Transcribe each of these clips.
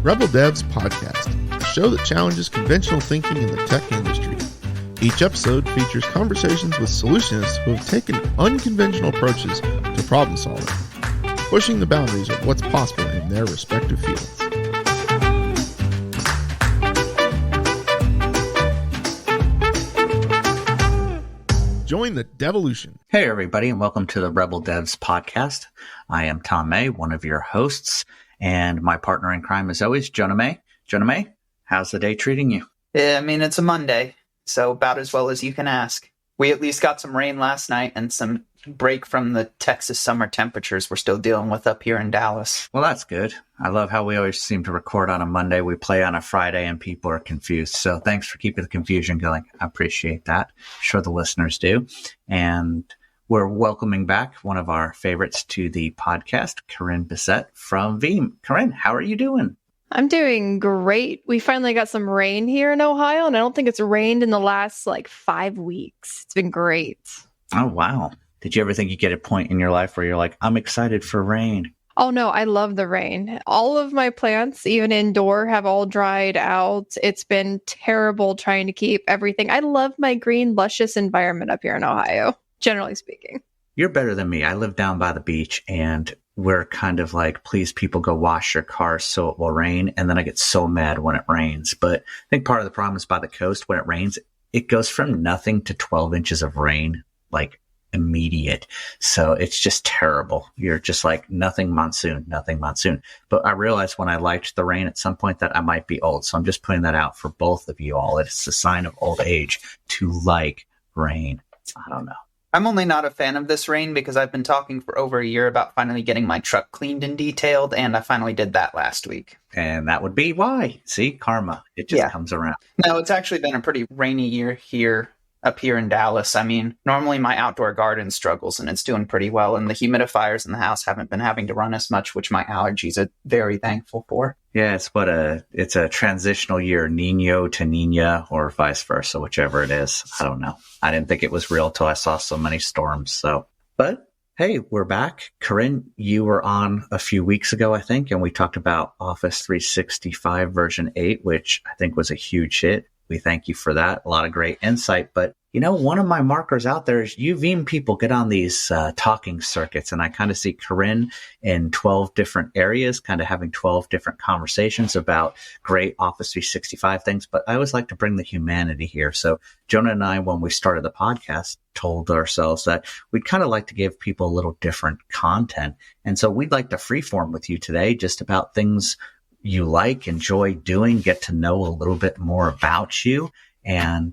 Rebel Devs Podcast, a show that challenges conventional thinking in the tech industry. Each episode features conversations with solutionists who have taken unconventional approaches to problem solving, pushing the boundaries of what's possible in their respective fields. Join the devolution. Hey, everybody, and welcome to the Rebel Devs Podcast. I am Tom May, one of your hosts, and my partner in crime, as always, Jonah May. Jonah May, how's the day treating you? Yeah, I mean, it's a Monday, so about as well as you can ask. We at least got some rain last night and some break from the Texas summer temperatures we're still dealing with up here in Dallas. Well, that's good. I love how we always seem to record on a Monday. We play on a Friday and people are confused. So thanks for keeping the confusion going. I appreciate that. I'm sure the listeners do. And we're welcoming back one of our favorites to the podcast, Karinne Bessette from Veeam. Karinne, how are you doing? I'm doing great. We finally got some rain here in Ohio, and I don't think it's rained in the last 5 weeks. It's been great. Oh, wow. Did you ever think you get a point in your life where you're like, I'm excited for rain? Oh, no, I love the rain. All of my plants, even indoor, have all dried out. It's been terrible trying to keep everything. I love my green, luscious environment up here in Ohio, generally speaking. You're better than me. I live down by the beach, and we're kind of like, please, people, go wash your cars so it will rain. And then I get so mad when it rains. But I think part of the problem is by the coast, when it rains, it goes from nothing to 12 inches of rain, immediate. So it's just terrible. You're just like, nothing monsoon. But I realized when I liked the rain at some point that I might be old. So I'm just putting that out for both of you all. It's a sign of old age to like rain. I don't know. I'm only not a fan of this rain because I've been talking for over a year about finally getting my truck cleaned and detailed, and I finally did that last week. And that would be why. See, karma. It just comes around. No, it's actually been a pretty rainy year up here in Dallas. I mean, normally my outdoor garden struggles, and it's doing pretty well, and the humidifiers in the house haven't been having to run as much, which my allergies are very thankful for. Yeah, it's a transitional year, Nino to Nina, or vice versa, whichever it is. I don't know. I didn't think it was real till I saw so many storms. But hey, we're back. Karinne, you were on a few weeks ago, I think, and we talked about Office 365 version 8, which I think was a huge hit. We thank you for that. A lot of great insight. But, one of my markers out there is you Veeam people get on these talking circuits, and I kind of see Karinne in 12 different areas, kind of having 12 different conversations about great Office 365 things. But I always like to bring the humanity here. So Jonah and I, when we started the podcast, told ourselves that we'd kind of like to give people a little different content. And so we'd like to freeform with you today just about things you enjoy doing, get to know a little bit more about you. And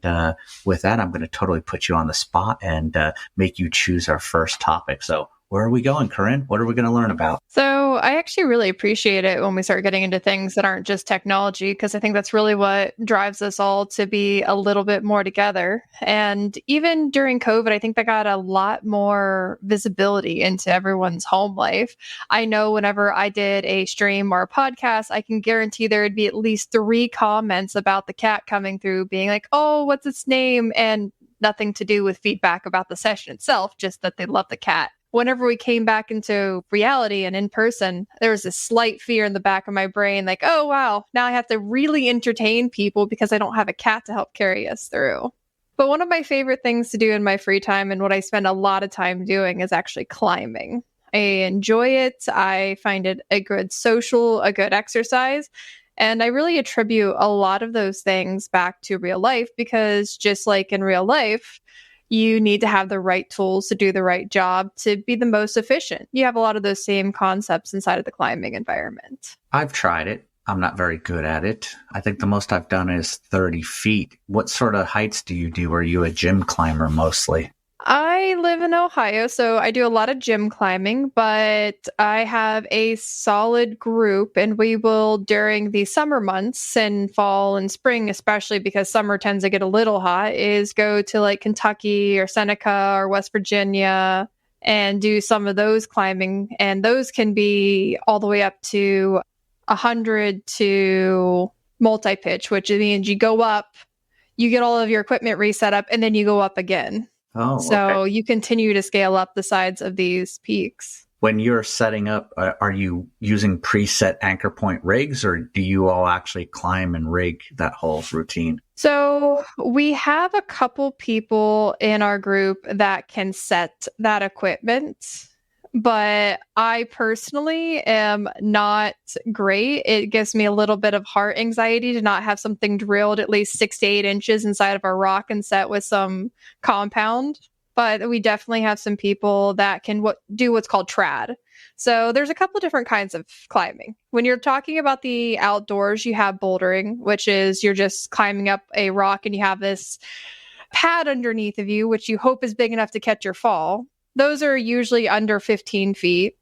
with that, I'm going to totally put you on the spot and make you choose our first topic. So where are we going, Karinne? What are we going to learn about? So I actually really appreciate it when we start getting into things that aren't just technology, because I think that's really what drives us all to be a little bit more together. And even during COVID, I think that got a lot more visibility into everyone's home life. I know whenever I did a stream or a podcast, I can guarantee there would be at least 3 comments about the cat coming through being like, oh, what's its name? And nothing to do with feedback about the session itself, just that they love the cat. Whenever we came back into reality and in person, there was this slight fear in the back of my brain, like, oh, wow, now I have to really entertain people because I don't have a cat to help carry us through. But one of my favorite things to do in my free time and what I spend a lot of time doing is actually climbing. I enjoy it. I find it a good exercise. And I really attribute a lot of those things back to real life because just like in real life, you need to have the right tools to do the right job to be the most efficient. You have a lot of those same concepts inside of the climbing environment. I've tried it. I'm not very good at it. I think the most I've done is 30 feet. What sort of heights do you do? Are you a gym climber mostly? I live in Ohio, so I do a lot of gym climbing, but I have a solid group, and we will, during the summer months and fall and spring, especially because summer tends to get a little hot, is go to Kentucky or Seneca or West Virginia and do some of those climbing. And those can be all the way up to 100 to multi-pitch, which means you go up, you get all of your equipment reset up, and then you go up again. Oh, so okay. You continue to scale up the sides of these peaks. When you're setting up, are you using preset anchor point rigs, or do you all actually climb and rig that whole routine? So we have a couple people in our group that can set that equipment, but I personally am not great. It gives me a little bit of heart anxiety to not have something drilled at least 6 to 8 inches inside of a rock and set with some compound. But we definitely have some people that can do what's called trad. So there's a couple different kinds of climbing. When you're talking about the outdoors, you have bouldering, which is you're just climbing up a rock and you have this pad underneath of you, which you hope is big enough to catch your fall. Those are usually under 15 feet.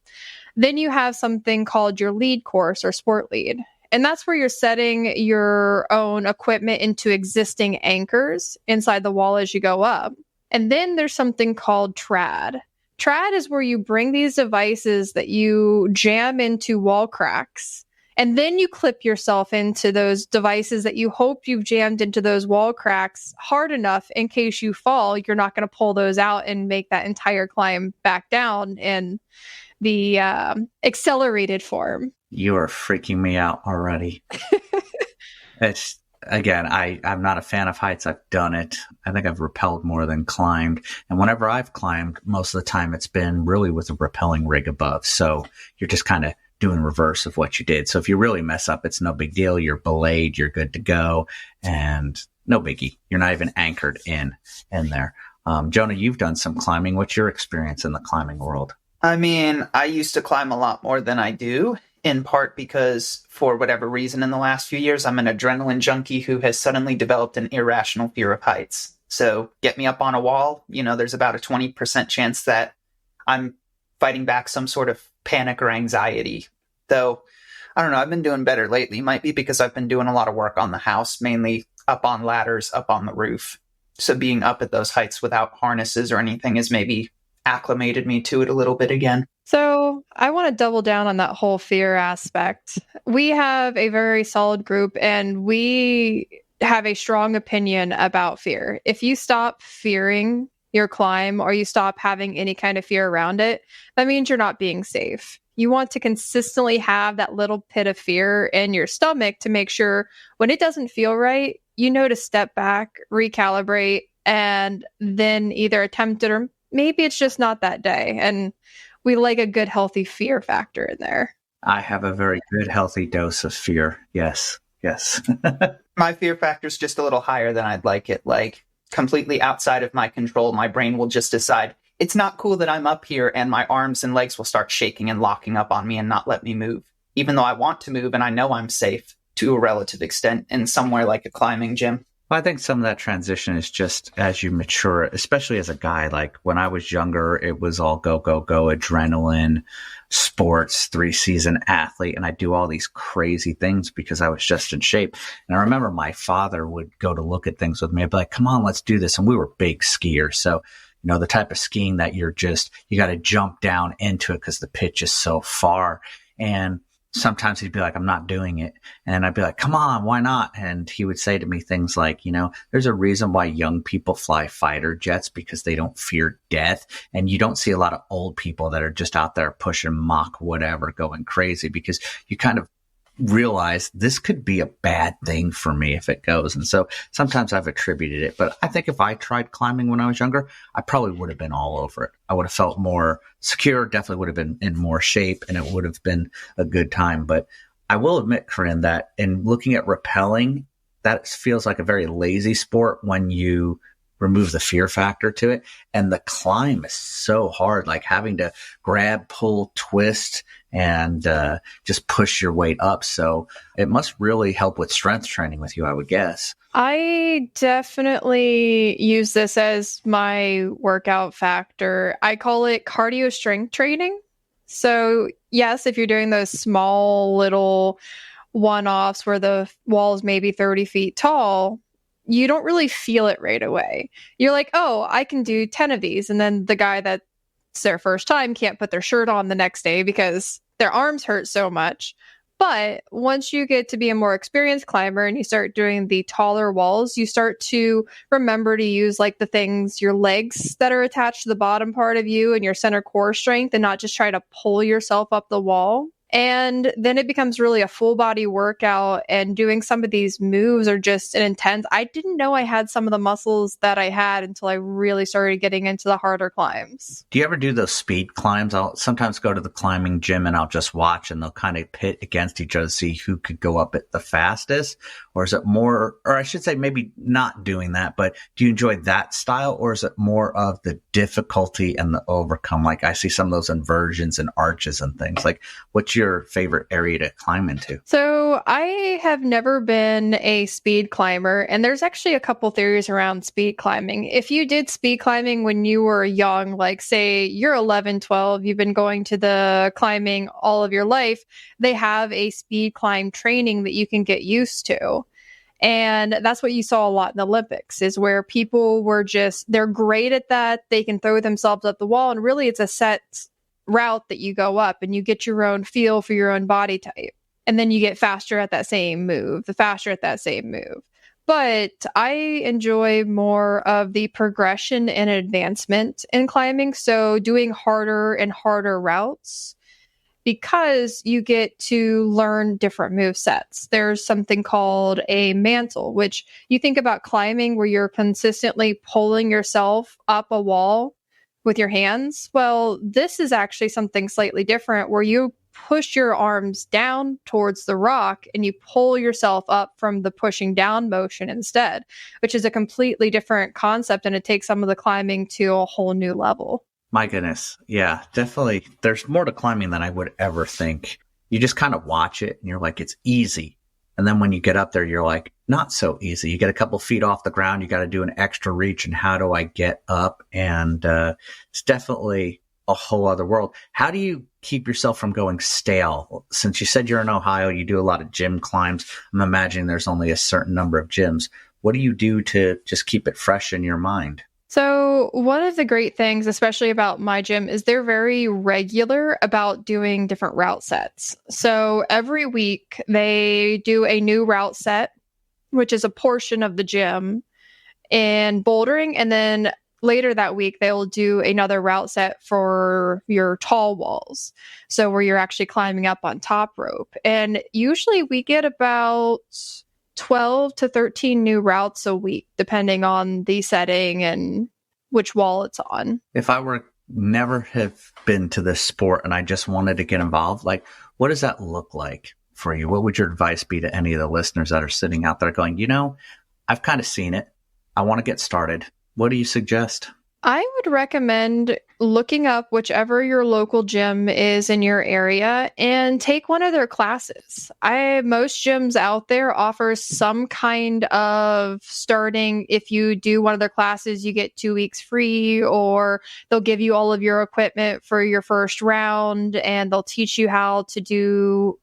Then you have something called your lead course or sport lead. And that's where you're setting your own equipment into existing anchors inside the wall as you go up. And then there's something called trad. Trad is where you bring these devices that you jam into wall cracks, and then you clip yourself into those devices that you hope you've jammed into those wall cracks hard enough in case you fall, you're not going to pull those out and make that entire climb back down in the accelerated form. You are freaking me out already. It's Again, I'm not a fan of heights. I've done it. I think I've rappelled more than climbed. And whenever I've climbed, most of the time it's been really with a rappelling rig above. So you're just kind of doing reverse of what you did. So if you really mess up, it's no big deal. You're belayed, you're good to go, and no biggie. You're not even anchored in there. Jonah, you've done some climbing. What's your experience in the climbing world? I mean, I used to climb a lot more than I do, in part because, for whatever reason, in the last few years, I'm an adrenaline junkie who has suddenly developed an irrational fear of heights. So get me up on a wall, there's about a 20% chance that I'm fighting back some sort of panic or anxiety. Though, I don't know, I've been doing better lately. Might be because I've been doing a lot of work on the house, mainly up on ladders, up on the roof. So being up at those heights without harnesses or anything has maybe acclimated me to it a little bit again. So I want to double down on that whole fear aspect. We have a very solid group and we have a strong opinion about fear. If you stop fearing your climb or you stop having any kind of fear around it, that means you're not being safe. You want to consistently have that little pit of fear in your stomach to make sure when it doesn't feel right, you know to step back, recalibrate, and then either attempt it or maybe it's just not that day. And we like a good, healthy fear factor in there. I have a very good, healthy dose of fear. Yes. My fear factor is just a little higher than I'd like it. Like, completely outside of my control, my brain will just decide, it's not cool that I'm up here, and my arms and legs will start shaking and locking up on me and not let me move. Even though I want to move and I know I'm safe to a relative extent in somewhere like a climbing gym. Well, I think some of that transition is just as you mature, especially as a guy. Like when I was younger, it was all go, adrenaline, sports, 3-season athlete. And I do all these crazy things because I was just in shape. And I remember my father would go to look at things with me. I'd be like, come on, let's do this. And we were big skiers. So, the type of skiing that you got to jump down into it because the pitch is so far. And sometimes he'd be like, I'm not doing it. And I'd be like, come on, why not? And he would say to me things like, there's a reason why young people fly fighter jets because they don't fear death. And you don't see a lot of old people that are just out there pushing Mach whatever, going crazy because you kind of realize this could be a bad thing for me if it goes. And so sometimes I've attributed it. But I think if I tried climbing when I was younger, I probably would have been all over it. I would have felt more secure, definitely would have been in more shape, and it would have been a good time. But I will admit, Karinne, that in looking at rappelling, that feels like a very lazy sport when you remove the fear factor to it. And the climb is so hard, like having to grab, pull, twist, and just push your weight up. So it must really help with strength training with you, I would guess. I definitely use this as my workout factor. I call it cardio strength training. So yes, if you're doing those small little one-offs where the wall is maybe 30 feet tall, you don't really feel it right away. You're like, oh, I can do 10 of these. And then the guy that's their first time can't put their shirt on the next day because their arms hurt so much. But once you get to be a more experienced climber and you start doing the taller walls, you start to remember to use like the things, your legs that are attached to the bottom part of you and your center core strength, and not just try to pull yourself up the wall. And then it becomes really a full body workout, and doing some of these moves are just an intense. I didn't know I had some of the muscles that I had until I really started getting into the harder climbs. Do you ever do those speed climbs? I'll sometimes go to the climbing gym and I'll just watch, and they'll kind of pit against each other to see who could go up it the fastest. Or is it more, or I should say maybe not doing that, but do you enjoy that style, or is it more of the difficulty and the overcome? Like I see some of those inversions and arches and things. Like, what's your favorite area to climb into? So I have never been a speed climber, and there's actually a couple theories around speed climbing. If you did speed climbing when you were young, like say you're 11, 12, you've been going to the climbing all of your life, they have a speed climb training that you can get used to. And that's what you saw a lot in the Olympics, is where people were just, they're great at that. They can throw themselves up the wall, and really it's a set route that you go up, and you get your own feel for your own body type. And then you get faster at that same move, the faster at that same move. But I enjoy more of the progression and advancement in climbing. So doing harder and harder routes, because you get to learn different move sets. There's something called a mantle, which you think about climbing where you're consistently pulling yourself up a wall with your hands. Well, this is actually something slightly different, where you push your arms down towards the rock and you pull yourself up from the pushing down motion instead, which is a completely different concept, and it takes some of the climbing to a whole new level. My goodness. Yeah, definitely. There's more to climbing than I would ever think. You just kind of watch it and you're like, it's easy. And then when you get up there, you're like, not so easy. You get a couple feet off the ground. You got to do an extra reach. And how do I get up? And it's definitely a whole other world. How do you keep yourself from going stale? Since you said you're in Ohio, you do a lot of gym climbs. I'm imagining there's only a certain number of gyms. What do you do to just keep it fresh in your mind? So one of the great things, especially about my gym, is they're very regular about doing different route sets. So every week they do a new route set, which is a portion of the gym in bouldering. And then later that week, they'll do another route set for your tall walls. So where you're actually climbing up on top rope. And usually we get about 12 to 13 new routes a week, depending on the setting and which wall it's on. If I were never have been to this sport and I just wanted to get involved, like, what does that look like for you? What would your advice be to any of the listeners that are sitting out there going, I've kind of seen it. I want to get started. What do you suggest? I would recommend looking up whichever your local gym is in your area and take one of their classes. Most gyms out there offer some kind of starting. If you do one of their classes, you get 2 weeks free, or they'll give you all of your equipment for your first round, and they'll teach you how to do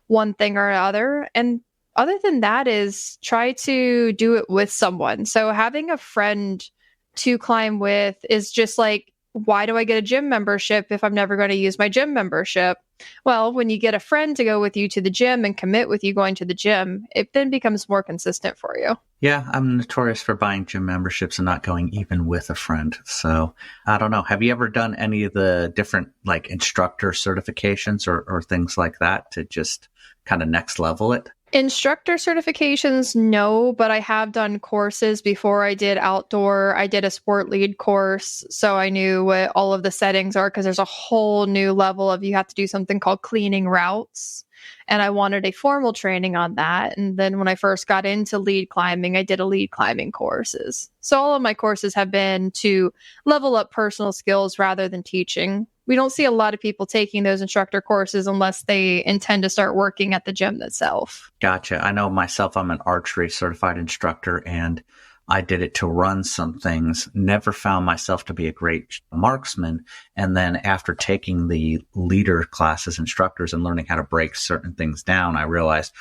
one thing or other. And other than that is try to do it with someone. So having a friend to climb with is just like, why do I get a gym membership if I'm never going to use my gym membership? Well, when you get a friend to go with you to the gym and commit with you going to the gym, it then becomes more consistent for you. Yeah, I'm notorious for buying gym memberships and not going even with a friend. So I don't know. Have you ever done any of the different like instructor certifications or things like that to just kind of next level it? Instructor certifications, no, but I have done courses before. I did outdoor. I did a sport lead course, so I knew what all of the settings are, because there's a whole new level of, you have to do something called cleaning routes. And I wanted a formal training on that. And then when I first got into lead climbing, I did a lead climbing courses. So all of my courses have been to level up personal skills rather than teaching. We don't see a lot of people taking those instructor courses unless they intend to start working at the gym itself. Gotcha. I know myself, I'm an archery certified instructor, and I did it to run some things, never found myself to be a great marksman. And then after taking the leader classes, instructors, and learning how to break certain things down, I realized,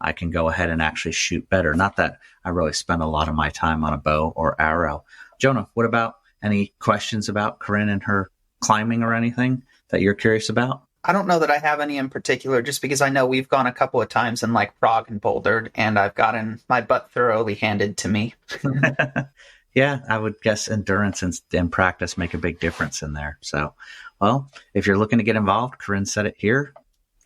I can go ahead and actually shoot better. Not that I really spend a lot of my time on a bow or arrow. Jonah, what about any questions about Karinne and her climbing or anything that you're curious about? I don't know that I have any in particular, just because I know we've gone a couple of times in like Prague and bouldered, and I've gotten my butt thoroughly handed to me. Yeah, I would guess endurance and practice make a big difference in there. So, well, if you're looking to get involved, Karinne said it here,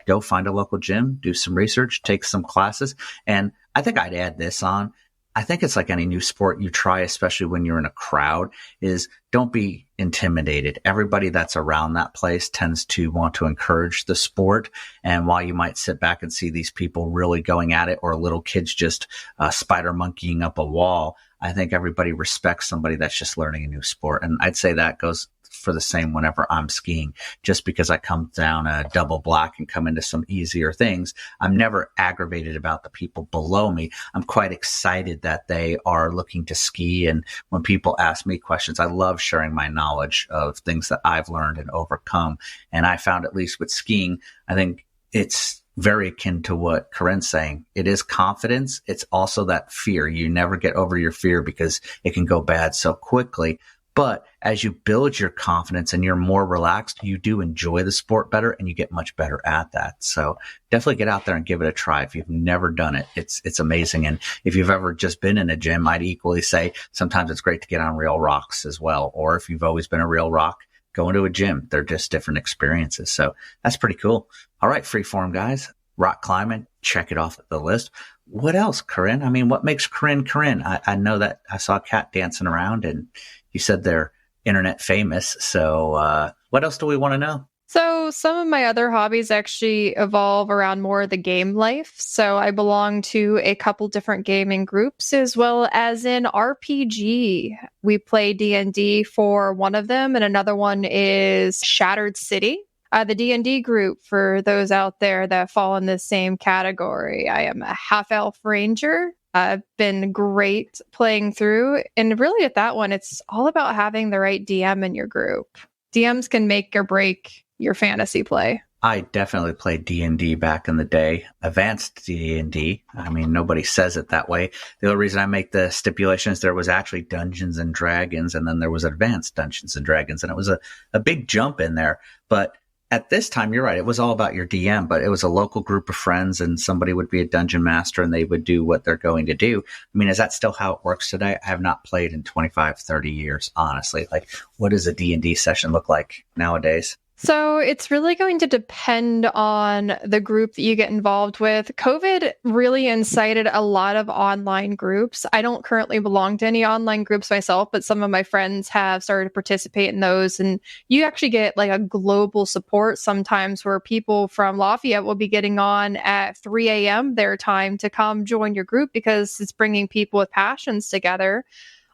go find a local gym, do some research, take some classes. And I think I'd add this on. I think it's like any new sport you try, especially when you're in a crowd, is don't be intimidated. Everybody that's around that place tends to want to encourage the sport. And while you might sit back and see these people really going at it, or little kids just spider monkeying up a wall, I think everybody respects somebody that's just learning a new sport. And I'd say that goes for the same whenever I'm skiing. Just because I come down a double black and come into some easier things, I'm never aggravated about the people below me. I'm quite excited that they are looking to ski. And when people ask me questions, I love sharing my knowledge of things that I've learned and overcome. And I found, at least with skiing, I think it's very akin to what Karinne's saying. It is confidence. It's also that fear. You never get over your fear because it can go bad so quickly. But as you build your confidence and you're more relaxed, you do enjoy the sport better and you get much better at that. So definitely get out there and give it a try. If you've never done it, it's amazing. And if you've ever just been in a gym, I'd equally say sometimes it's great to get on real rocks as well. Or if you've always been a real rock, go into a gym. They're just different experiences. So that's pretty cool. All right, freeform guys, rock climbing, check it off the list. What else, Karinne? I mean, what makes Karinne Karinne? I know that I saw a cat dancing around and you said they're internet famous. So what else do we want to know? So some of my other hobbies actually evolve around more of the game life. So I belong to a couple different gaming groups, as well as in RPG. We play D&D for one of them, and another one is Shattered City. The D&D group, for those out there that fall in the same category, I am a half-elf ranger. I've been great playing through. And really at that one, it's all about having the right DM in your group. DMs can make or break your fantasy play. I definitely played D&D back in the day, advanced D&D. I mean, nobody says it that way. The only reason I make the stipulations, there was actually Dungeons and Dragons, and then there was advanced Dungeons and Dragons, and it was a big jump in there. But at this time, you're right, it was all about your DM, but it was a local group of friends and somebody would be a dungeon master and they would do what they're going to do. I mean, is that still how it works today? I have not played in 25, 30 years, honestly. Like, what does a D&D session look like nowadays? So it's really going to depend on the group that you get involved with. COVID really incited a lot of online groups. I don't currently belong to any online groups myself, but some of my friends have started to participate in those. And you actually get like a global support sometimes where people from Lafayette will be getting on at 3 a.m. their time to come join your group because it's bringing people with passions together.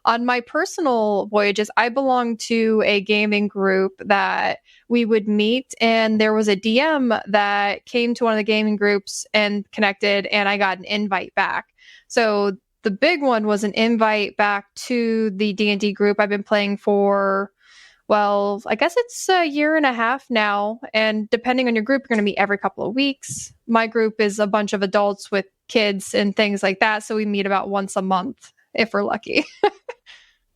On my personal voyages, I belong to a gaming group that we would meet, and there was a DM that came to one of the gaming groups and connected, and I got an invite back. So the big one was an invite back to the D&D group I've been playing for, well, I guess it's a year and a half now, and depending on your group, you're going to meet every couple of weeks. My group is a bunch of adults with kids and things like that, so we meet about once a month if we're lucky.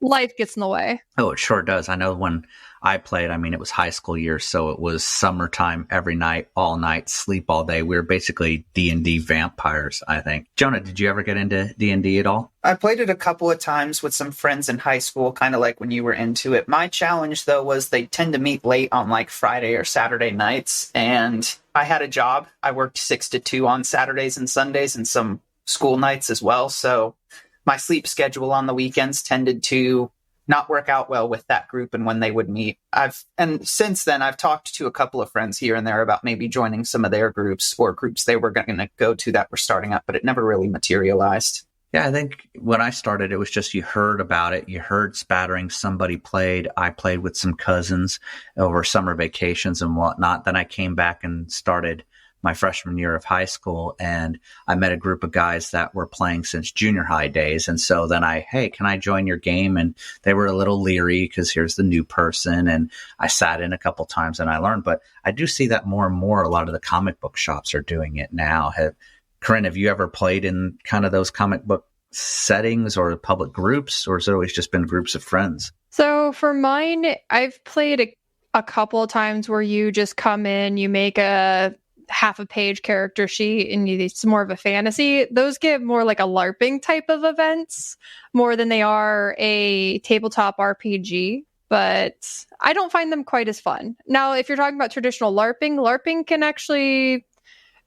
Life gets in the way. Oh, it sure does. I know when I played, I mean, it was high school years, so it was summertime every night, all night, sleep all day. We were basically D&D vampires, I think. Jonah, did you ever get into D&D at all? I played it a couple of times with some friends in high school, kind of like when you were into it. My challenge, though, was they tend to meet late on like Friday or Saturday nights, and I had a job. I worked 6 to 2 on Saturdays and Sundays and some school nights as well, so my sleep schedule on the weekends tended to not work out well with that group and when they would meet. And since then, I've talked to a couple of friends here and there about maybe joining some of their groups or groups they were going to go to that were starting up, but it never really materialized. Yeah, I think when I started, it was just you heard about it. You heard spattering. Somebody played. I played with some cousins over summer vacations and whatnot. Then I came back and started my freshman year of high school, and I met a group of guys that were playing since junior high days. And so then hey, can I join your game? And they were a little leery because here's the new person. And I sat in a couple times and I learned, but I do see that more and more. A lot of the comic book shops are doing it now. Karinne, have you ever played in kind of those comic book settings or public groups, or has it always just been groups of friends? So for mine, I've played a couple of times where you just come in, you make a half a page character sheet, and it's more of a fantasy. Those get more like a LARPing type of events more than they are a tabletop RPG. But I don't find them quite as fun. Now, if you're talking about traditional LARPing can actually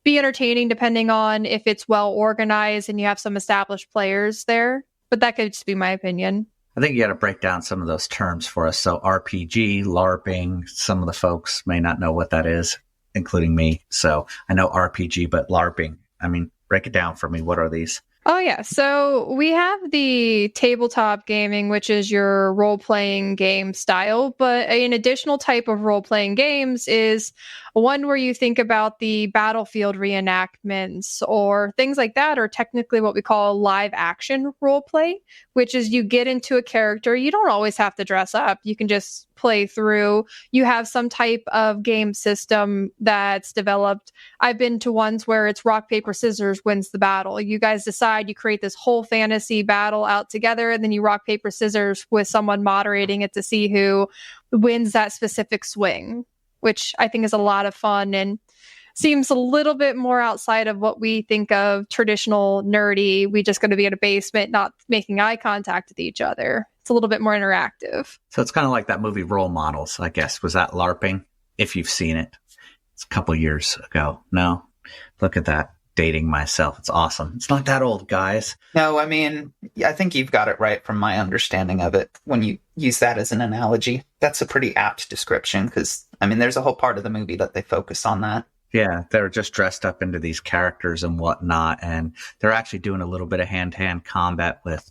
be entertaining depending on if it's well organized and you have some established players there. But that could just be my opinion. I think you got to break down some of those terms for us. So RPG, LARPing, some of the folks may not know what that is, including me. So I know RPG, but LARPing, I mean, break it down for me. What are these? Oh, yeah. So we have the tabletop gaming, which is your role-playing game style. But an additional type of role-playing games is one where you think about the battlefield reenactments or things like that, or technically what we call live action role play, which is you get into a character. You don't always have to dress up. You can just play through. You have some type of game system that's developed. I've been to ones where it's rock, paper, scissors wins the battle. You guys decide, you create this whole fantasy battle out together, and then you rock, paper, scissors with someone moderating it to see who wins that specific swing, which I think is a lot of fun and seems a little bit more outside of what we think of traditional nerdy. We just going to be in a basement, not making eye contact with each other. It's a little bit more interactive. So it's kind of like that movie Role Models, I guess. Was that LARPing? If you've seen it. It's a couple years ago. No? Look at that. Dating myself. It's awesome. It's not that old, guys. No, I mean, I think you've got it right from my understanding of it when you use that as an analogy. That's a pretty apt description because, I mean, there's a whole part of the movie that they focus on that. Yeah, they're just dressed up into these characters and whatnot, and they're actually doing a little bit of hand-to-hand combat with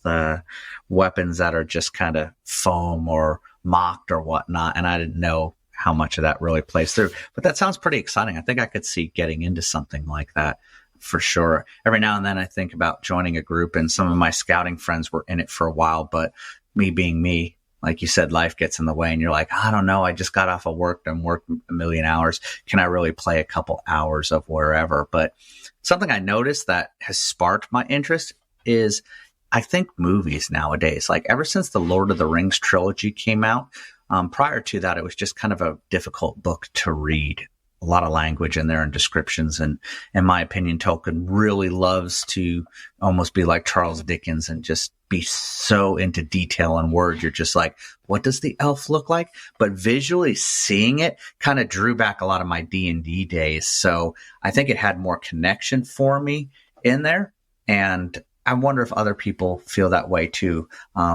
weapons that are just kind of foam or mocked or whatnot, and I didn't know how much of that really plays through. But that sounds pretty exciting. I think I could see getting into something like that for sure. Every now and then I think about joining a group, and some of my scouting friends were in it for a while, but me being me, like you said, life gets in the way and you're like, I don't know. I just got off of work and worked a million hours. Can I really play a couple hours of wherever? But something I noticed that has sparked my interest is I think movies nowadays, like ever since the Lord of the Rings trilogy came out, prior to that, it was just kind of a difficult book to read. A lot of language in there and descriptions. And in my opinion, Tolkien really loves to almost be like Charles Dickens and just be so into detail and words. You're just like, what does the elf look like? But visually seeing it kind of drew back a lot of my D&D days. So I think it had more connection for me in there. And I wonder if other people feel that way too.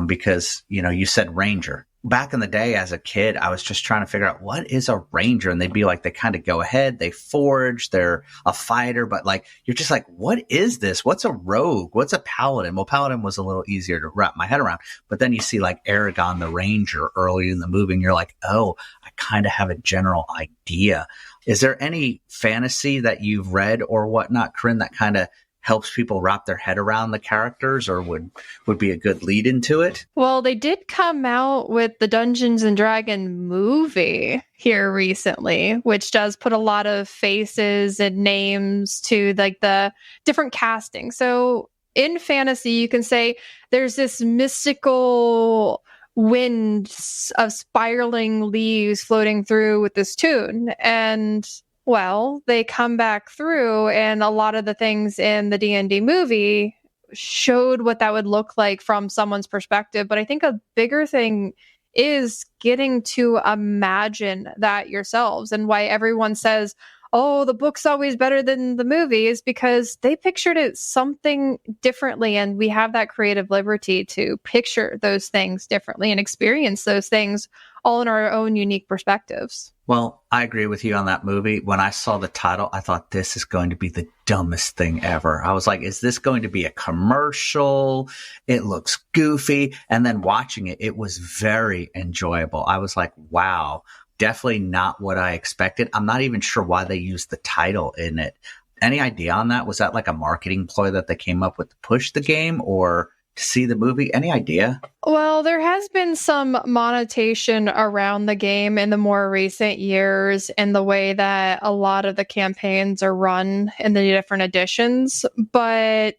Because, you know, you said ranger. Back in the day as a kid, I was just trying to figure out what is a ranger, and they'd be like, they kind of go ahead, they forage, they're a fighter, but like, you're just like, what is this? What's a rogue? What's a paladin? Well, paladin was a little easier to wrap my head around, but then you see like Aragon the ranger early in the movie and you're like, oh, I kind of have a general idea. Is there any fantasy that you've read or whatnot, Karinne, that kind of helps people wrap their head around the characters or would be a good lead into it? Well, they did come out with the Dungeons and Dragon movie here recently, which does put a lot of faces and names to like the different casting. So in fantasy, you can say there's this mystical wind of spiraling leaves floating through with this tune. And well, they come back through, and a lot of the things in the D&D movie showed what that would look like from someone's perspective. But I think a bigger thing is getting to imagine that yourselves, and why everyone says, oh, the book's always better than the movie, is because they pictured it something differently. And we have that creative liberty to picture those things differently and experience those things all in our own unique perspectives. Well, I agree with you on that movie. When I saw the title, I thought this is going to be the dumbest thing ever. I was like, is this going to be a commercial? It looks goofy. And then watching it, it was very enjoyable. I was like, wow, definitely not what I expected. I'm not even sure why they used the title in it. Any idea on that? Was that like a marketing ploy that they came up with to push the game or to see the movie? Any idea? Well, there has been some monetization around the game in the more recent years in the way that a lot of the campaigns are run in the different editions, but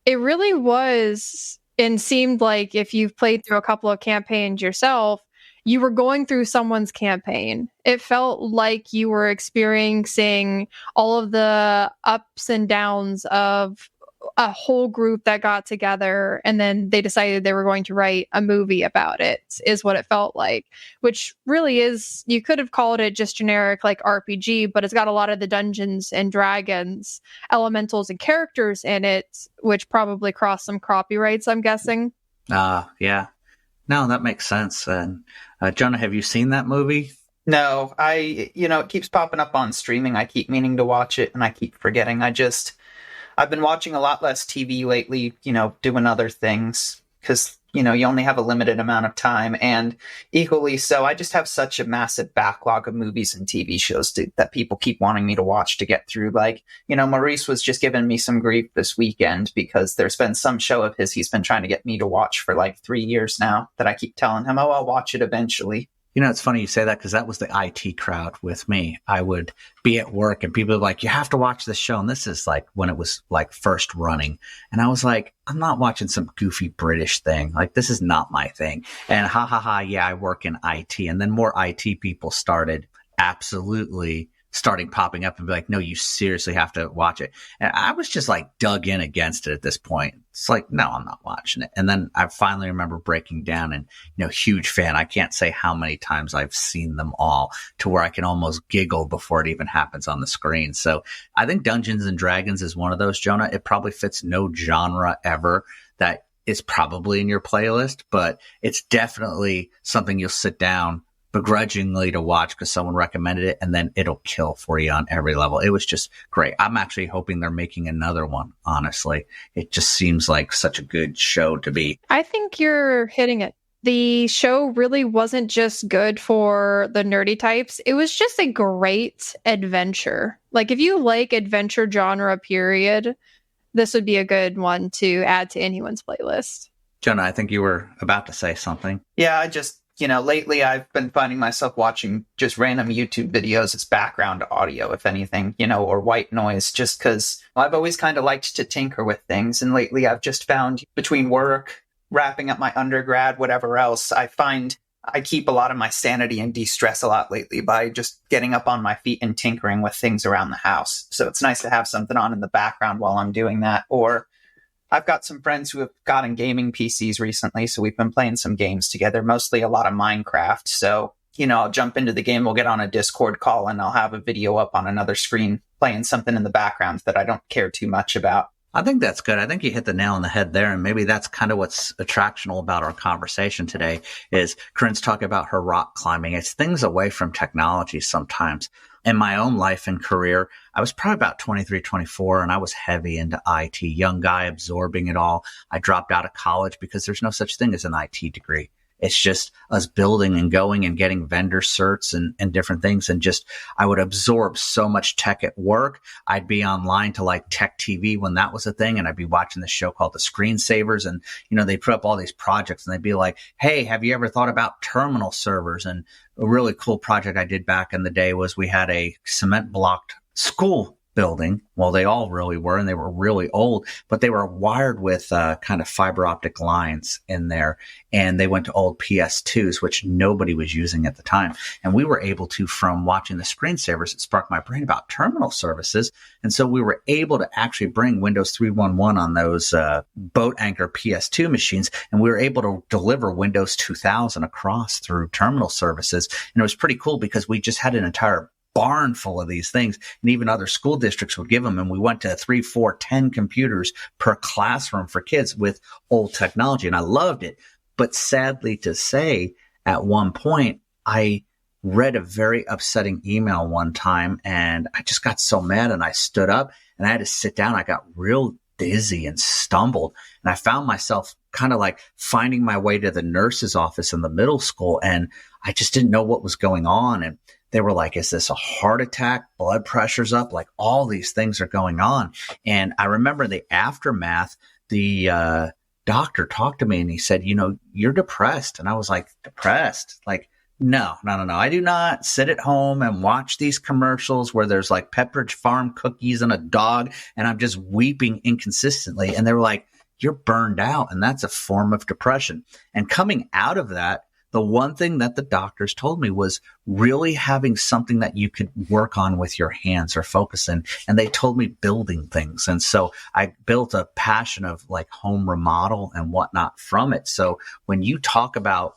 it really was and seemed like if you've played through a couple of campaigns yourself, you were going through someone's campaign. It felt like you were experiencing all of the ups and downs of a whole group that got together and then they decided they were going to write a movie about it, is what it felt like, which really is, you could have called it just generic like RPG, but it's got a lot of the Dungeons and Dragons elementals and characters in it, which probably crossed some copyrights, I'm guessing. Yeah. No, that makes sense. And Jonah, have you seen that movie? No, it keeps popping up on streaming. I keep meaning to watch it and I keep forgetting. I've been watching a lot less TV lately, doing other things because, you only have a limited amount of time. And equally so, I just have such a massive backlog of movies and TV shows that people keep wanting me to watch to get through. Like, Maurice was just giving me some grief this weekend because there's been some show of his he's been trying to get me to watch for like 3 years now that I keep telling him, oh, I'll watch it eventually. It's funny you say that because that was the IT crowd with me. I would be at work and people were like, you have to watch this show. And this is like when it was like first running. And I was like, I'm not watching some goofy British thing. Like, this is not my thing. And yeah, I work in IT. And then more IT people started popping up and be like, no, you seriously have to watch it. And I was just like dug in against it at this point. It's like, no, I'm not watching it. And then I finally remember breaking down and, huge fan. I can't say how many times I've seen them all to where I can almost giggle before it even happens on the screen. So I think Dungeons and Dragons is one of those, Jonah. It probably fits no genre ever that is probably in your playlist, but it's definitely something you'll sit down begrudgingly to watch because someone recommended it, and then it'll kill for you on every level. It was just great. I'm actually hoping they're making another one, honestly. It just seems like such a good show to be. I think you're hitting it. The show really wasn't just good for the nerdy types. It was just a great adventure. Like, if you like adventure genre, period, this would be a good one to add to anyone's playlist. Jonah, I think you were about to say something. Yeah, lately I've been finding myself watching just random YouTube videos as background audio, if anything, or white noise, just because I've always kind of liked to tinker with things. And lately I've just found between work, wrapping up my undergrad, whatever else, I find I keep a lot of my sanity and de-stress a lot lately by just getting up on my feet and tinkering with things around the house. So it's nice to have something on in the background while I'm doing that. Or I've got some friends who have gotten gaming PCs recently, so we've been playing some games together, mostly a lot of Minecraft. So, I'll jump into the game, we'll get on a Discord call, and I'll have a video up on another screen playing something in the background that I don't care too much about. I think that's good. I think you hit the nail on the head there, and maybe that's kind of what's attractional about our conversation today is Karinne's talking about her rock climbing. It's things away from technology sometimes. In my own life and career, I was probably about 23, 24, and I was heavy into IT, young guy absorbing it all. I dropped out of college because there's no such thing as an IT degree. It's just us building and going and getting vendor certs and different things. And just, I would absorb so much tech at work. I'd be online to like Tech TV when that was a thing. And I'd be watching this show called The Screensavers. And, they put up all these projects and they'd be like, hey, have you ever thought about terminal servers? And a really cool project I did back in the day was we had a cement blocked school building. Well, they all really were, and they were really old, but they were wired with kind of fiber optic lines in there. And they went to old PS2s, which nobody was using at the time. And we were able to, from watching the Screensavers, it sparked my brain about terminal services. And so we were able to actually bring Windows 3.11 on those boat anchor PS2 machines. And we were able to deliver Windows 2000 across through terminal services. And it was pretty cool because we just had an entire barn full of these things, and even other school districts would give them. And we went to 3, 4, 10 computers per classroom for kids with old technology. And I loved it. But sadly to say, at one point, I read a very upsetting email one time, and I just got so mad, and I stood up and I had to sit down. I got real dizzy and stumbled, and I found myself kind of like finding my way to the nurse's office in the middle school, and I just didn't know what was going on. And they were like, is this a heart attack? Blood pressure's up. Like, all these things are going on. And I remember the aftermath, the doctor talked to me and he said, you're depressed. And I was like, depressed? Like, no. I do not sit at home and watch these commercials where there's like Pepperidge Farm cookies and a dog, and I'm just weeping inconsistently. And they were like, you're burned out, and that's a form of depression. And coming out of that, the one thing that the doctors told me was really having something that you could work on with your hands or focus in. And they told me building things. And so I built a passion of like home remodel and whatnot from it. So when you talk about,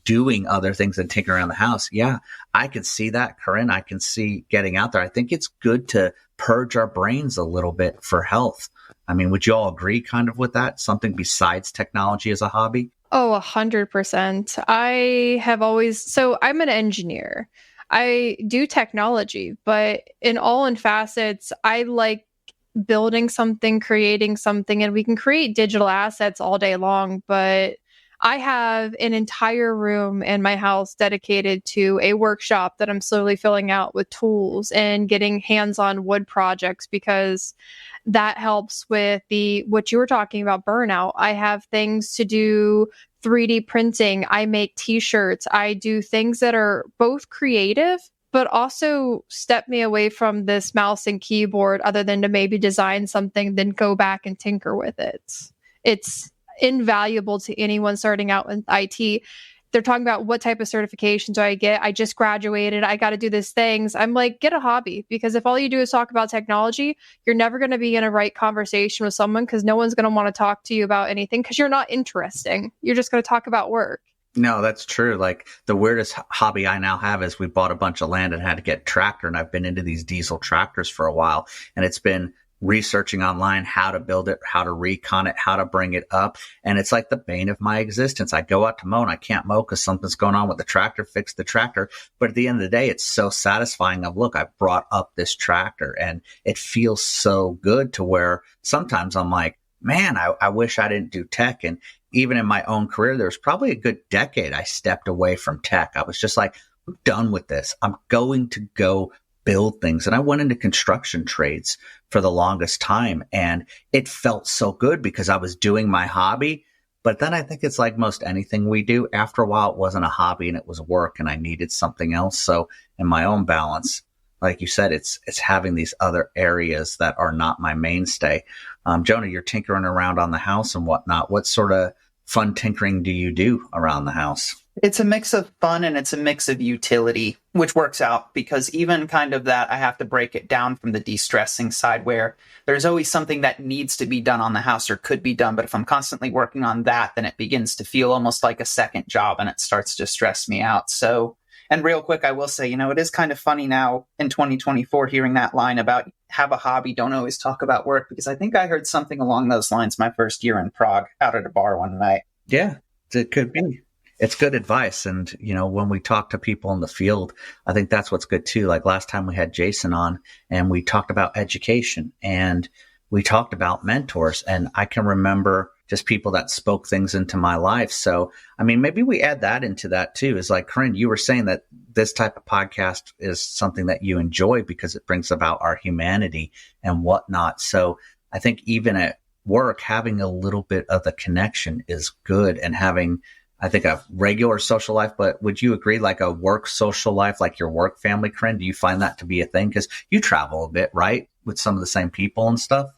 doing other things and tinkering around the house, yeah, I can see that, Karinne. I can see getting out there. I think it's good to purge our brains a little bit for health. I mean, would you all agree kind of with that? Something besides technology as a hobby? Oh, 100%. I'm an engineer. I do technology, but in all in facets, I like building something, creating something, and we can create digital assets all day long, but I have an entire room in my house dedicated to a workshop that I'm slowly filling out with tools and getting hands-on wood projects, because that helps with what you were talking about, burnout. I have things to do, 3D printing. I make t-shirts. I do things that are both creative, but also step me away from this mouse and keyboard, other than to maybe design something, then go back and tinker with it. It's invaluable to anyone starting out in IT. They're talking about what type of certification do I get? I just graduated. I got to do these things. I'm like, get a hobby, because if all you do is talk about technology, you're never going to be in a right conversation with someone, because no one's going to want to talk to you about anything, because you're not interesting. You're just going to talk about work. No, that's true. Like the weirdest hobby I now have is we bought a bunch of land and had to get a tractor. And I've been into these diesel tractors for a while, and it's been researching online how to build it, how to recon it, how to bring it up. And it's like the bane of my existence. I go out to mow and I can't mow because something's going on with the tractor, fix the tractor. But at the end of the day, it's so satisfying of, look, I brought up this tractor, and it feels so good to where sometimes I'm like, man, I wish I didn't do tech. And even in my own career, there was probably a good decade I stepped away from tech. I was just like, I'm done with this. I'm going to go build things. And I went into construction trades for the longest time, and it felt so good because I was doing my hobby. But then I think it's like most anything we do. After a while, it wasn't a hobby and it was work, and I needed something else. So in my own balance, like you said, it's having these other areas that are not my mainstay. Jonah, you're tinkering around on the house and whatnot. What sort of fun tinkering do you do around the house? It's a mix of fun and it's a mix of utility, which works out, because even kind of that, I have to break it down from the de-stressing side, where there's always something that needs to be done on the house or could be done. But if I'm constantly working on that, then it begins to feel almost like a second job, and it starts to stress me out. So, and real quick, I will say, it is kind of funny now in 2024 hearing that line about have a hobby, don't always talk about work, because I think I heard something along those lines my first year in Prague out at a bar one night. Yeah, it could be. It's good advice. And, when we talk to people in the field, I think that's what's good too. Like last time we had Jason on and we talked about education and we talked about mentors, and I can remember just people that spoke things into my life. So, I mean, maybe we add that into that too. Is like, Karinne, you were saying that this type of podcast is something that you enjoy because it brings about our humanity and whatnot. So I think even at work, having a little bit of the connection is good, and having, I think, a regular social life. But would you agree, like a work social life, like your work family, Karinne, do you find that to be a thing? Because you travel a bit, right? With some of the same people and stuff.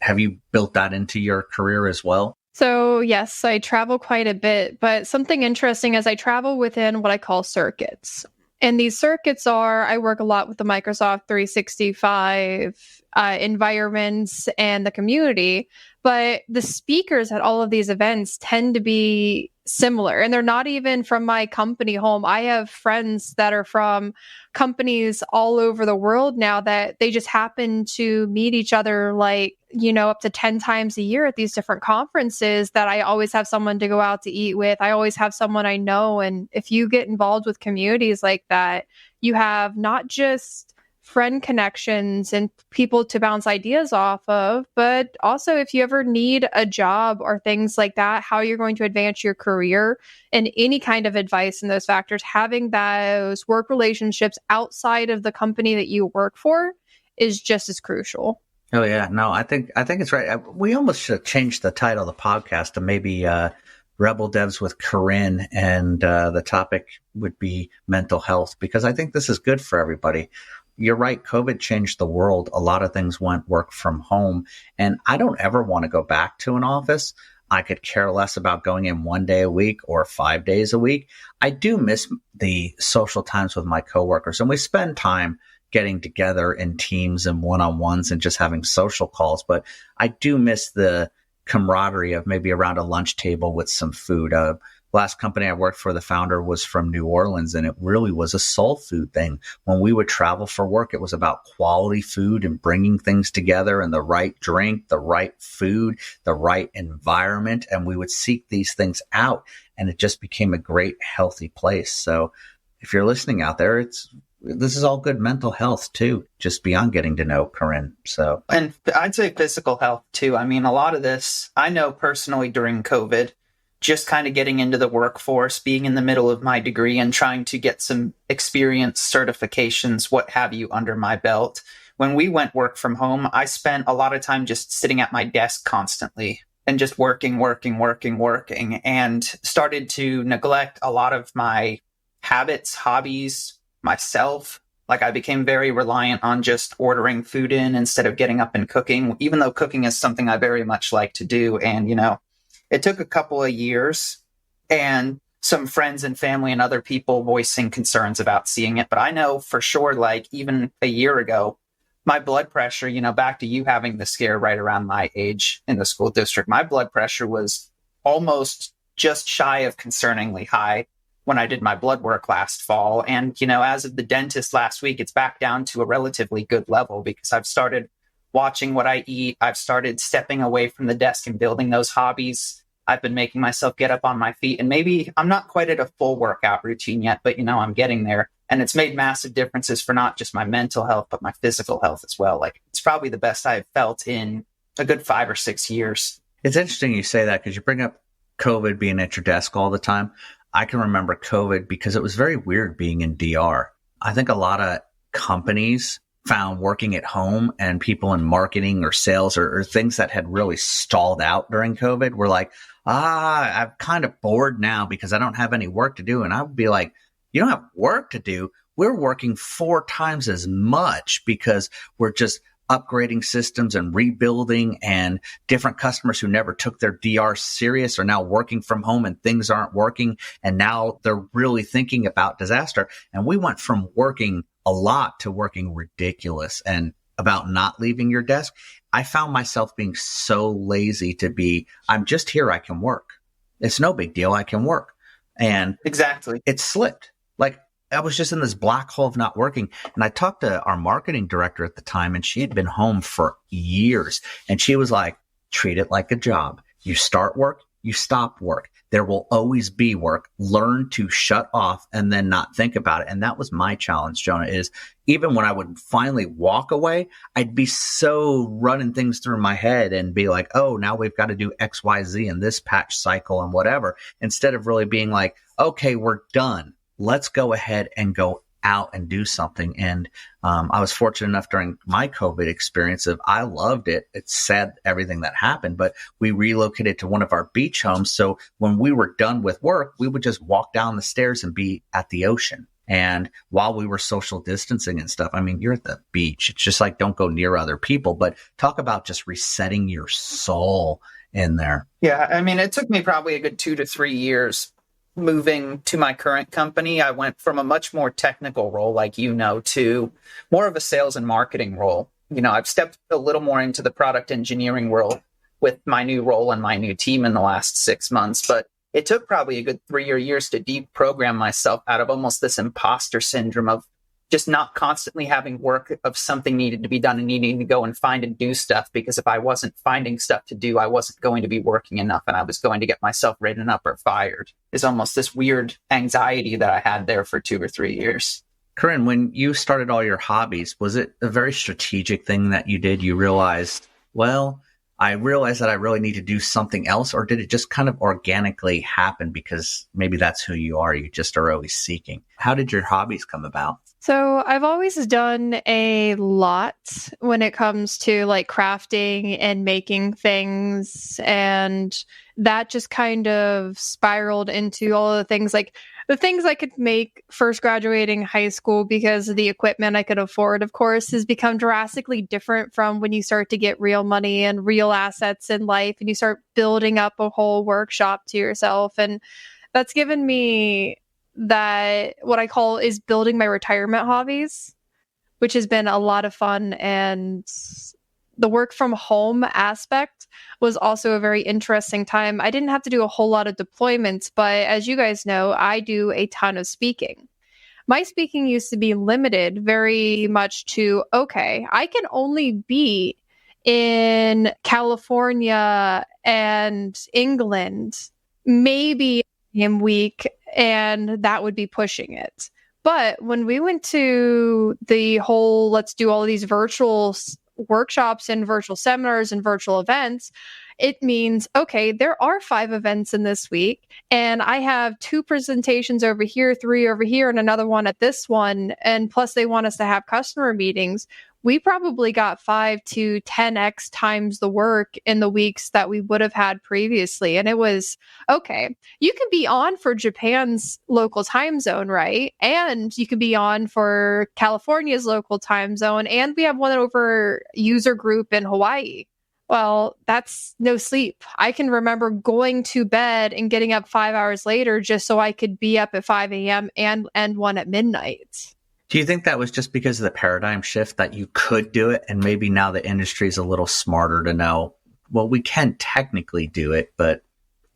Have you built that into your career as well? So yes, I travel quite a bit, but something interesting is I travel within what I call circuits. And these circuits I work a lot with the Microsoft 365 environments and the community, but the speakers at all of these events tend to be similar, and they're not even from my company home. I have friends that are from companies all over the world now that they just happen to meet each other up to 10 times a year at these different conferences, that I always have someone to go out to eat with. I always have someone I know. And if you get involved with communities like that, you have not just friend connections and people to bounce ideas off of, but also if you ever need a job or things like that, how you're going to advance your career and any kind of advice in those factors, having those work relationships outside of the company that you work for is just as crucial. Oh yeah, no, I think it's right. We almost should have changed the title of the podcast to maybe Rebel Devs with Karinne, and the topic would be mental health, because I think this is good for everybody. You're right. COVID changed the world. A lot of things went work from home, and I don't ever want to go back to an office. I could care less about going in 1 day a week or 5 days a week. I do miss the social times with my coworkers, and we spend time getting together in teams and one-on-ones and just having social calls. But I do miss the camaraderie of maybe around a lunch table with some food. Last company I worked for, the founder was from New Orleans, and it really was a soul food thing. When we would travel for work, it was about quality food and bringing things together and the right drink, the right food, the right environment. And we would seek these things out, and it just became a great, healthy place. So if you're listening out there, this is all good mental health too, just beyond getting to know Karinne. So, and I'd say physical health too. I mean, a lot of this, I know personally during COVID, just kind of getting into the workforce, being in the middle of my degree and trying to get some experience, certifications, what have you, under my belt. When we went work from home, I spent a lot of time just sitting at my desk constantly and just working, and started to neglect a lot of my habits, hobbies, myself. Like, I became very reliant on just ordering food in instead of getting up and cooking, even though cooking is something I very much like to do. And, it took a couple of years and some friends and family and other people voicing concerns about seeing it. But I know for sure, like even a year ago, my blood pressure, back to you having the scare right around my age in the school district, my blood pressure was almost just shy of concerningly high when I did my blood work last fall. And, as of the dentist last week, it's back down to a relatively good level because I've started watching what I eat. I've started stepping away from the desk and building those hobbies. I've been making myself get up on my feet, and maybe I'm not quite at a full workout routine yet, but I'm getting there. And it's made massive differences for not just my mental health, but my physical health as well. Like, it's probably the best I've felt in a good 5 or 6 years. It's interesting you say that because you bring up COVID being at your desk all the time. I can remember COVID because it was very weird being in DR. I think a lot of companies found working at home, and people in marketing or sales or things that had really stalled out during COVID were like, I'm kind of bored now because I don't have any work to do. And I would be like, you don't have work to do. We're working 4 times as much because we're just upgrading systems and rebuilding, and different customers who never took their DR serious are now working from home and things aren't working. And now they're really thinking about disaster. And we went from working a lot to working ridiculous and about not leaving your desk. I found myself being so lazy I'm just here. I can work. It's no big deal. I can work. And exactly, it slipped. Like, I was just in this black hole of not working. And I talked to our marketing director at the time, and she had been home for years. And she was like, treat it like a job. You start work, you stop work. There will always be work. Learn to shut off and then not think about it. And that was my challenge, Jonah, is even when I would finally walk away, I'd be so running things through my head and be like, oh, now we've got to do X, Y, Z in this patch cycle and whatever, instead of really being like, okay, we're done. Let's go ahead and go out and do something. And I was fortunate enough during my COVID experience I loved it. It's sad everything that happened, but we relocated to one of our beach homes. So when we were done with work, we would just walk down the stairs and be at the ocean. And while we were social distancing and stuff, I mean, you're at the beach. It's just like, don't go near other people, but talk about just resetting your soul in there. Yeah. I mean, it took me probably a good 2 to 3 years moving to my current company. I went from a much more technical role, to more of a sales and marketing role. I've stepped a little more into the product engineering role with my new role and my new team in the last 6 months. But it took probably a good 3 years to deprogram myself out of almost this imposter syndrome of just not constantly having work of something needed to be done and needing to go and find and do stuff. Because if I wasn't finding stuff to do, I wasn't going to be working enough, and I was going to get myself written up or fired. Is almost this weird anxiety that I had there for 2 or 3 years. Karinne, when you started all your hobbies, was it a very strategic thing that you did? You realized, I realized that I really need to do something else, or did it just kind of organically happen because maybe that's who you are? You just are always seeking. How did your hobbies come about? So I've always done a lot when it comes to like crafting and making things. And that just kind of spiraled into all of the things like the things I could make first graduating high school because the equipment I could afford, of course, has become drastically different from when you start to get real money and real assets in life and you start building up a whole workshop to yourself. And that's given me that what I call is building my retirement hobbies, which has been a lot of fun. And the work from home aspect was also a very interesting time. I didn't have to do a whole lot of deployments, but as you guys know, I do a ton of speaking. My speaking used to be limited very much to, okay, I can only be in California and England, maybe in week, and that would be pushing it. But when we went to the whole, let's do all of these virtual workshops and virtual seminars and virtual events, it means, okay, there are 5 events in this week, and I have 2 presentations over here, 3 over here, and another one at this one. And plus they want us to have customer meetings. We probably got 5 to 10x times the work in the weeks that we would have had previously. And it was, okay, you can be on for Japan's local time zone, right? And you can be on for California's local time zone. And we have one over user group in Hawaii. Well, that's no sleep. I can remember going to bed and getting up 5 hours later just so I could be up at 5 a.m. and one at midnight. Do you think that was just because of the paradigm shift that you could do it? And maybe now the industry is a little smarter to know, well, we can technically do it, but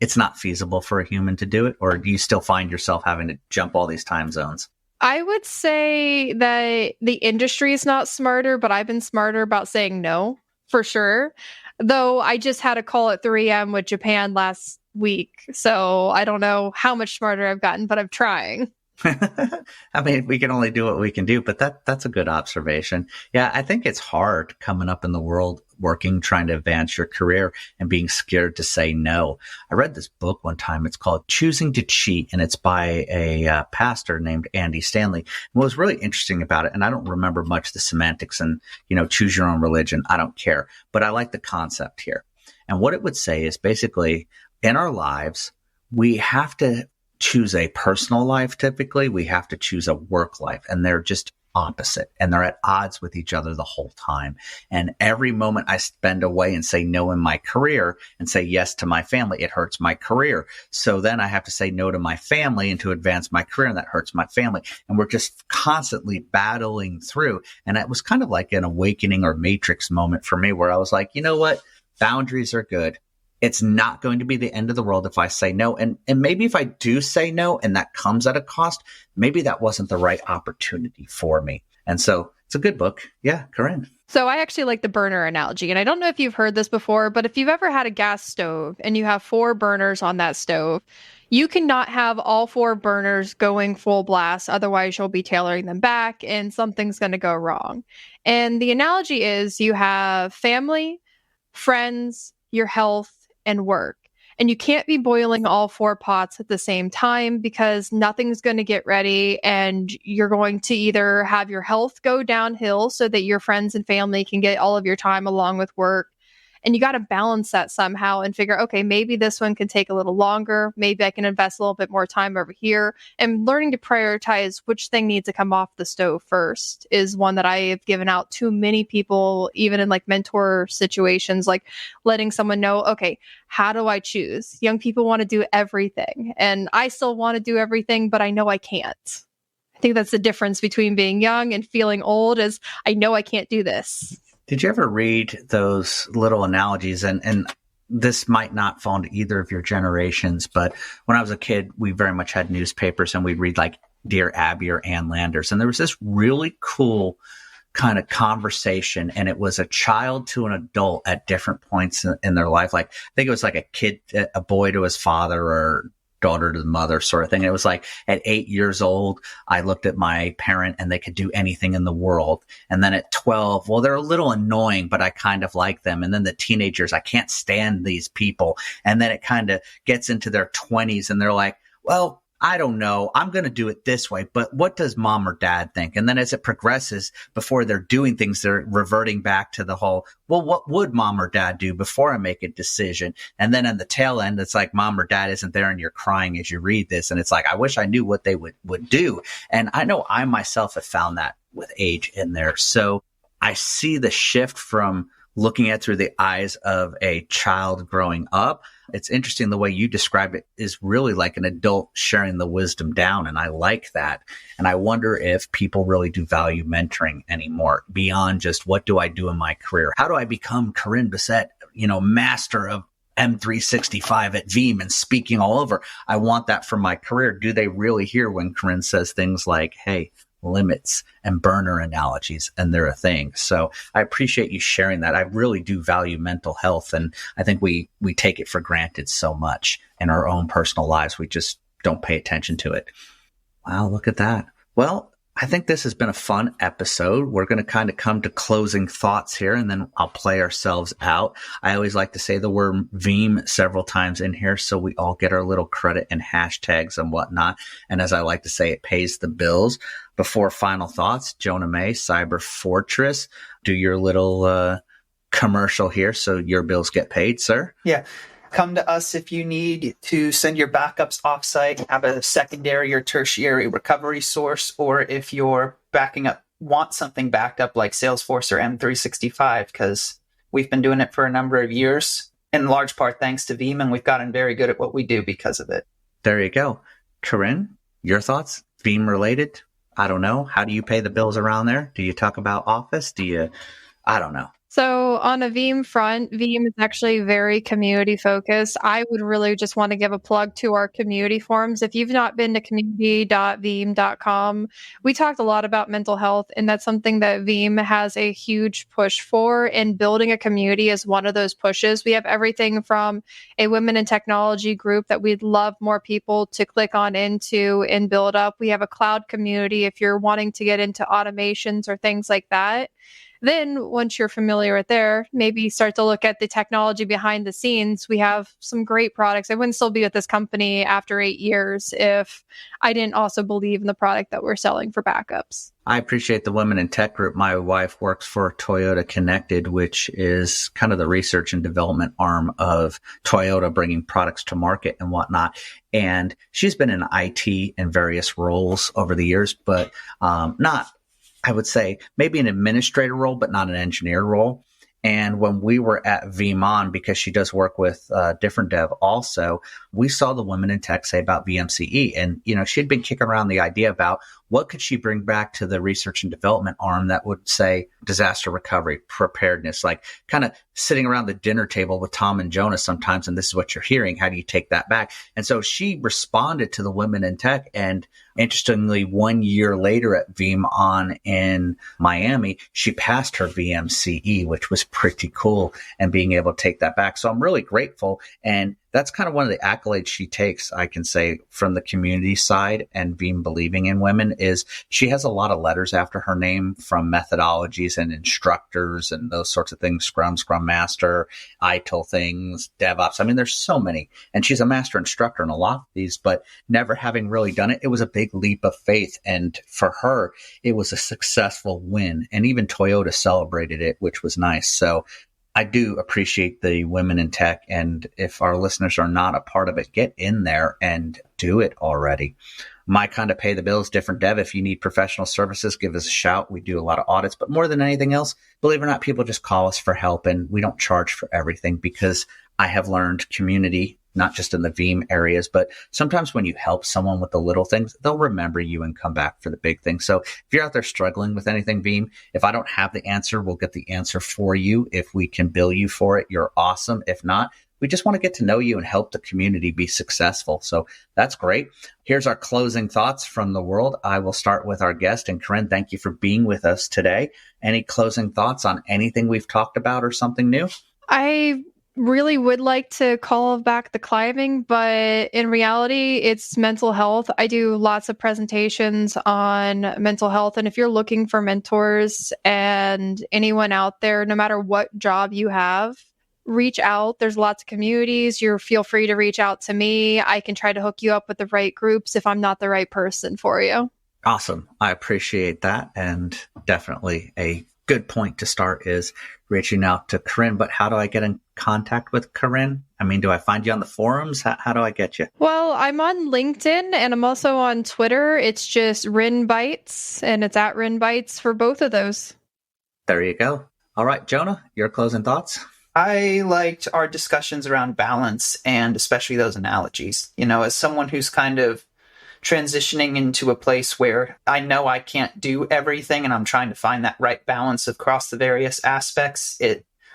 it's not feasible for a human to do it? Or do you still find yourself having to jump all these time zones? I would say that the industry is not smarter, but I've been smarter about saying no, for sure. Though I just had a call at 3 a.m. with Japan last week. So I don't know how much smarter I've gotten, but I'm trying. I mean, we can only do what we can do, but that's a good observation. Yeah, I think it's hard coming up in the world, working, trying to advance your career and being scared to say no. I read this book one time. It's called Choosing to Cheat, and it's by a pastor named Andy Stanley. And what was really interesting about it, and I don't remember much the semantics and, choose your own religion. I don't care, but I like the concept here. And what it would say is basically in our lives, we have to choose a personal life. Typically, we have to choose a work life, and they're just opposite, and they're at odds with each other the whole time. And every moment I spend away and say no in my career and say yes to my family, it hurts my career. So then I have to say no to my family and to advance my career, and that hurts my family. And we're just constantly battling through. And it was kind of like an awakening or matrix moment for me, where I was like, you know what? Boundaries are good. It's not going to be the end of the world if I say no. And maybe if I do say no and that comes at a cost, maybe that wasn't the right opportunity for me. And so it's a good book. Yeah, Karinne. So I actually like the burner analogy. And I don't know if you've heard this before, but if you've ever had a gas stove and you have 4 burners on that stove, you cannot have all 4 burners going full blast. Otherwise, you'll be tailoring them back and something's going to go wrong. And the analogy is you have family, friends, your health, and work. And you can't be boiling all 4 pots at the same time because nothing's going to get ready, and you're going to either have your health go downhill so that your friends and family can get all of your time along with work. And you got to balance that somehow and figure, okay, maybe this one can take a little longer. Maybe I can invest a little bit more time over here. And learning to prioritize which thing needs to come off the stove first is one that I have given out to many people, even in like mentor situations, like letting someone know, okay, how do I choose? Young people want to do everything. And I still want to do everything, but I know I can't. I think that's the difference between being young and feeling old, is I know I can't do this. Did you ever read those little analogies? And this might not fall into either of your generations, but when I was a kid, we very much had newspapers, and we'd read like Dear Abby or Ann Landers. And there was this really cool kind of conversation, and it was a child to an adult at different points in their life. Like, I think it was like a kid, a boy to his father, or daughter to the mother, sort of thing. And it was like at 8 years old, I looked at my parent and they could do anything in the world. And then at 12, well, they're a little annoying, but I kind of like them. And then the teenagers, I can't stand these people. And then it kind of gets into their 20s and they're like, well, I don't know, I'm going to do it this way, but what does mom or dad think? And then as it progresses, before they're doing things, they're reverting back to the whole, well, what would mom or dad do before I make a decision? And then on the tail end, it's like mom or dad isn't there and you're crying as you read this. And it's like, I wish I knew what they would do. And I know I myself have found that with age in there. So I see the shift from looking at through the eyes of a child growing up. It's interesting the way you describe it is really like an adult sharing the wisdom down. And I like that. And I wonder if people really do value mentoring anymore beyond just what do I do in my career? How do I become Karinne Bessette, master of M365 at Veeam and speaking all over? I want that for my career. Do they really hear when Karinne says things like, hey, limits and burner analogies, and they're a thing. So I appreciate you sharing that. I really do value mental health. And I think we take it for granted so much in our own personal lives. We just don't pay attention to it. Wow, look at that. Well, I think this has been a fun episode. We're going to kind of come to closing thoughts here, and then I'll play ourselves out. I always like to say the word Veeam several times in here so we all get our little credit and hashtags and whatnot. And as I like to say, it pays the bills. Before final thoughts, Jonah May, CyberFortress, do your little commercial here so your bills get paid, sir. Yeah. Come to us if you need to send your backups offsite, have a secondary or tertiary recovery source, or if you're backing up, want something backed up like Salesforce or M365, because we've been doing it for a number of years, in large part thanks to Veeam, and we've gotten very good at what we do because of it. There you go. Karinne, your thoughts? Veeam related? I don't know. How do you pay the bills around there? Do you talk about Office? I don't know. So on a Veeam front, Veeam is actually very community focused. I would really just want to give a plug to our community forums. If you've not been to community.veeam.com, we talked a lot about mental health, and that's something that Veeam has a huge push for, and building a community is one of those pushes. We have everything from a women in technology group that we'd love more people to click on into and build up. We have a cloud community if you're wanting to get into automations or things like that. Then once you're familiar with there, maybe start to look at the technology behind the scenes. We have some great products. I wouldn't still be with this company after 8 years if I didn't also believe in the product that we're selling for backups. I appreciate the Women in Tech group. My wife works for Toyota Connected, which is kind of the research and development arm of Toyota, bringing products to market and whatnot. And she's been in IT in various roles over the years, but not, I would say, maybe an administrator role, but not an engineer role. And when we were at Veeam, because she does work with different dev also, we saw the Women in Tech say about VMCE. And, she'd been kicking around the idea about what could she bring back to the research and development arm that would say disaster recovery, preparedness, like kind of sitting around the dinner table with Tom and Jonah sometimes. And this is what you're hearing. How do you take that back? And so she responded to the Women in Tech. And interestingly, 1 year later at Veeam in Miami, she passed her VMCE, which was pretty cool, and being able to take that back. So I'm really grateful. And that's kind of one of the accolades she takes, I can say, from the community side and Veeam believing in women, is she has a lot of letters after her name from methodologies and instructors and those sorts of things, Scrum Master, ITIL things, DevOps. I mean, there's so many. And she's a master instructor in a lot of these, but never having really done it, it was a big leap of faith. And for her, it was a successful win. And even Toyota celebrated it, which was nice. So I do appreciate the Women in Tech. And if our listeners are not a part of it, get in there and do it already. My kind of pay the bills, different dev. If you need professional services, give us a shout. We do a lot of audits, but more than anything else, believe it or not, people just call us for help, and we don't charge for everything, because I have learned community, not just in the Veeam areas, but sometimes when you help someone with the little things, they'll remember you and come back for the big things. So if you're out there struggling with anything, Veeam, if I don't have the answer, we'll get the answer for you. If we can bill you for it, you're awesome. If not, we just want to get to know you and help the community be successful. So that's great. Here's our closing thoughts from the world. I will start with our guest. And Karinne, thank you for being with us today. Any closing thoughts on anything we've talked about or something new? I really would like to call back the climbing, but in reality, it's mental health. I do lots of presentations on mental health. And if you're looking for mentors and anyone out there, no matter what job you have, reach out. There's lots of communities. You feel free to reach out to me. I can try to hook you up with the right groups if I'm not the right person for you. Awesome. I appreciate that. And definitely a good point to start is reaching out to Karinne. But how do I get in contact with Karinne? I mean, do I find you on the forums? How do I get you? Well, I'm on LinkedIn and I'm also on Twitter. It's just Rin Bites, and it's at Rin Bites for both of those. There you go. All right, Jonah, your closing thoughts? I liked our discussions around balance and especially those analogies. You know, as someone who's kind of transitioning into a place where I know I can't do everything and I'm trying to find that right balance across the various aspects.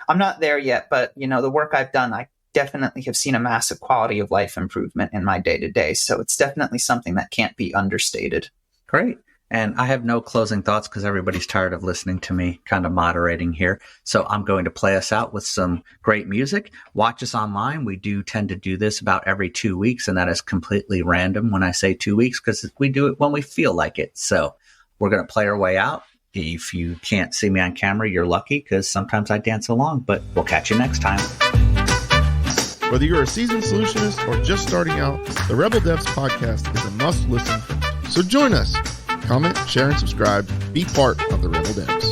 I'm not there yet, but you know, the work I've done, I definitely have seen a massive quality of life improvement in my day-to-day. So it's definitely something that can't be understated. Great. And I have no closing thoughts because everybody's tired of listening to me kind of moderating here. So I'm going to play us out with some great music. Watch us online. We do tend to do this about every 2 weeks, and that is completely random when I say 2 weeks because we do it when we feel like it. So we're going to play our way out. If you can't see me on camera, you're lucky because sometimes I dance along, but we'll catch you next time. Whether you're a seasoned solutionist or just starting out, the Rebel Devs podcast is a must listen. So join us. Comment, share, and subscribe. Be part of the Rebel Devs.